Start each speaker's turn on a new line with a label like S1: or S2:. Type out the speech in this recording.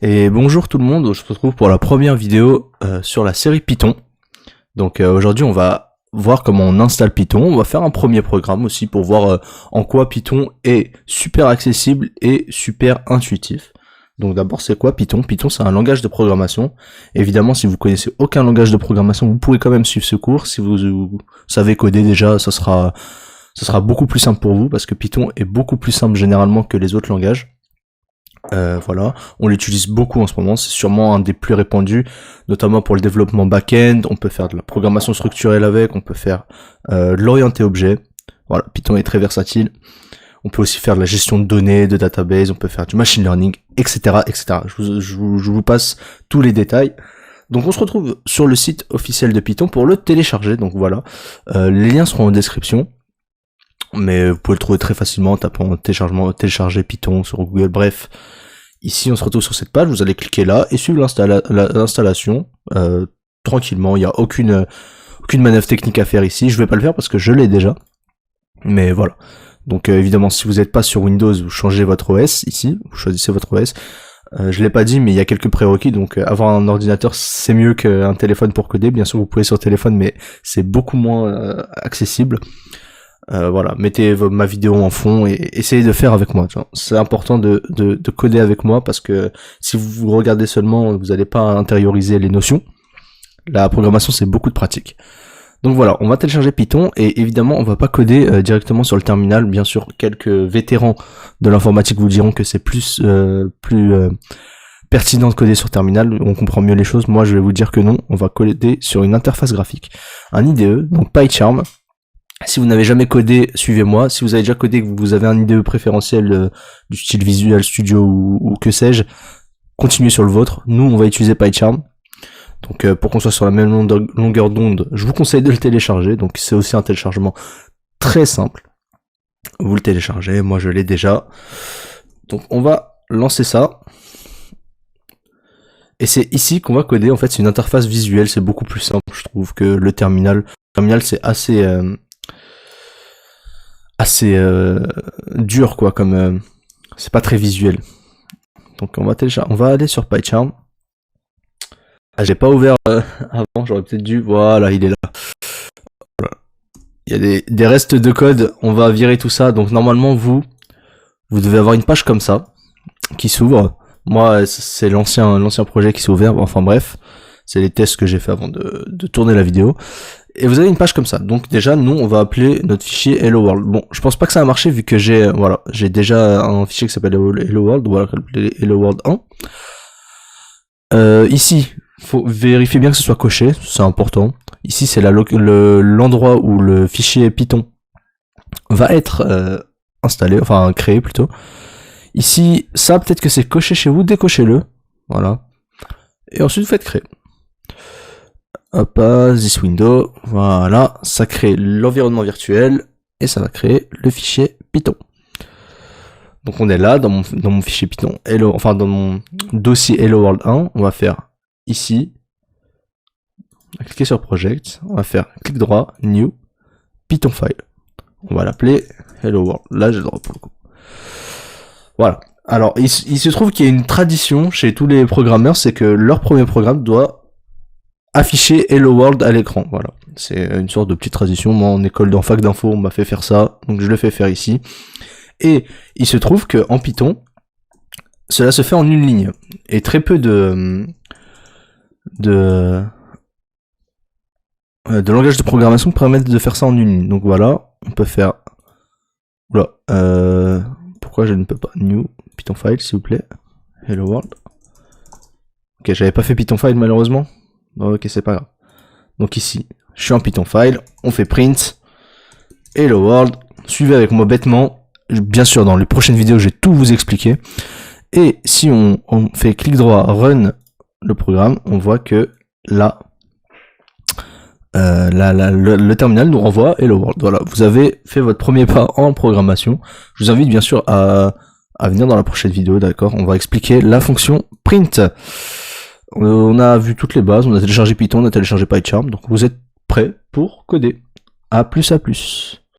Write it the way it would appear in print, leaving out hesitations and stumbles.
S1: Et bonjour tout le monde, on se retrouve pour la première vidéo sur la série Python. Donc aujourd'hui on va voir comment on installe Python, on va faire un premier programme aussi pour voir en quoi Python est super accessible et super intuitif. Donc d'abord c'est quoi Python? Python c'est un langage de programmation. Évidemment si vous connaissez aucun langage de programmation vous pouvez quand même suivre ce cours. Si vous savez coder déjà ça sera beaucoup plus simple pour vous parce que Python est beaucoup plus simple généralement que les autres langages. Voilà, on l'utilise beaucoup en ce moment, c'est sûrement un des plus répandus, notamment pour le développement back-end. On peut faire de la programmation structurelle avec, on peut faire de l'orienté objet. Voilà, Python est très versatile. On peut aussi faire de la gestion de données, de database, on peut faire du machine learning, etc., etc. Je vous passe tous les détails. Donc on se retrouve sur le site officiel de Python pour le télécharger. Donc voilà, les liens seront en description. Mais vous pouvez le trouver très facilement en tapant télécharger Python sur Google, bref. Ici, on se retrouve sur cette page, vous allez cliquer là et suivre l'installation tranquillement. Il n'y a aucune manœuvre technique à faire ici. Je vais pas le faire parce que je l'ai déjà. Mais voilà. Donc évidemment, si vous n'êtes pas sur Windows, vous changez votre OS ici, vous choisissez votre OS. Je l'ai pas dit, mais il y a quelques prérequis. Donc avoir un ordinateur, c'est mieux qu'un téléphone pour coder. Bien sûr, vous pouvez sur téléphone, mais c'est beaucoup moins accessible. Voilà, mettez ma vidéo en fond et essayez de faire avec moi. C'est important de coder avec moi parce que si vous regardez seulement, vous n'allez pas intérioriser les notions. La programmation, c'est beaucoup de pratique. Donc voilà, on va télécharger Python et évidemment, on va pas coder directement sur le terminal. Bien sûr, quelques vétérans de l'informatique vous diront que c'est plus pertinent de coder sur terminal. On comprend mieux les choses. Moi, je vais vous dire que non. On va coder sur une interface graphique, un IDE, donc PyCharm. Si vous n'avez jamais codé, suivez-moi. Si vous avez déjà codé, que vous avez un IDE préférentiel du style Visual Studio ou que sais-je, continuez sur le vôtre. Nous, on va utiliser PyCharm. Donc pour qu'on soit sur la même longueur d'onde, je vous conseille de le télécharger. Donc c'est aussi un téléchargement très simple. Vous le téléchargez, moi je l'ai déjà. Donc on va lancer ça. Et c'est ici qu'on va coder. En fait, c'est une interface visuelle, c'est beaucoup plus simple, je trouve, que le terminal. Le terminal, c'est assez dur quoi, comme c'est pas très visuel. Donc on va aller sur PyCharm. Ah, j'ai pas ouvert avant, j'aurais peut-être dû. Voilà, il est là. Voilà. Il y a des restes de code, on va virer tout ça. Donc normalement vous devez avoir une page comme ça qui s'ouvre. Moi c'est l'ancien projet qui s'est ouvert. Enfin bref, c'est les tests que j'ai fait avant de tourner la vidéo. Et vous avez une page comme ça. Donc déjà, nous, on va appeler notre fichier Hello World. Bon, je pense pas que ça a marché vu que j'ai déjà un fichier qui s'appelle Hello World. Voilà, Hello World 1. Ici, faut vérifier bien que ce soit coché, c'est important. Ici, c'est l'endroit où le fichier Python va être installé, enfin créé plutôt. Ici, ça peut-être que c'est coché chez vous, décochez-le. Voilà. Et ensuite, vous faites créer. Hop, this window, voilà, ça crée l'environnement virtuel et ça va créer le fichier Python. Donc on est là dans mon fichier Python, dans mon dossier Hello World 1, on va faire ici, on va cliquer sur Project, on va faire clic droit, New, Python File. On va l'appeler Hello World, là j'ai le droit pour le coup. Voilà, alors il se trouve qu'il y a une tradition chez tous les programmeurs, c'est que leur premier programme doit afficher Hello World à l'écran, voilà. C'est une sorte de petite tradition. Moi, en école fac d'info, on m'a fait faire ça, donc je le fais faire ici. Et il se trouve que en Python, cela se fait en une ligne. Et très peu de langages de programmation permettent de faire ça en une ligne. Donc voilà, on peut faire. Oula, pourquoi je ne peux pas? New Python File, s'il vous plaît. Hello World. Ok, j'avais pas fait Python File malheureusement. Ok, c'est pas grave. Donc ici, je suis en Python File, on fait print, Hello World, suivez avec moi bêtement. Bien sûr, dans les prochaines vidéos, je vais tout vous expliquer. Et si on fait clic droit, run le programme, on voit que là, le terminal nous renvoie Hello World. Voilà, vous avez fait votre premier pas en programmation. Je vous invite bien sûr à venir dans la prochaine vidéo, d'accord? On va expliquer la fonction print. On a vu toutes les bases, on a téléchargé Python, on a téléchargé PyCharm, donc vous êtes prêts pour coder. À plus.